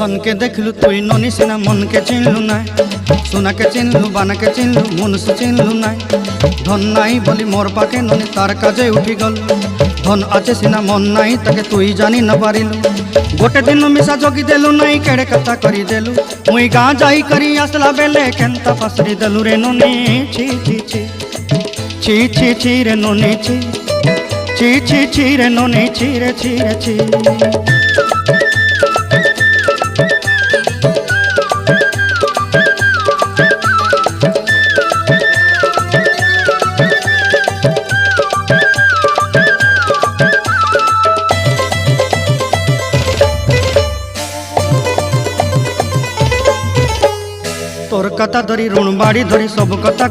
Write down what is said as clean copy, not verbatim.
धन के देखलु तुई ननी सिना मन के चिन्हलु ना, सोना के चिन्हलु बाना के चिन्हलु मनुष्य चिन्हलु ना। धन नाई बोली मोर पाके ननी तार काजे उठी गल, धन आचे सिना मन नाई ताके तुई जानी न पारिलु। गोटे दिन मिसा जोगी देलु नाई केड़े कथा करी देलु, मुई गाँ जाई करी आसला बेले केंता फासरी देलु रे ननी। छी छी छी छी छी छी रे ननी छी छी छी छी रे ननी छी रे छी रे छी। तोर कथा धरी ऋण बाड़ी धरी सब कथा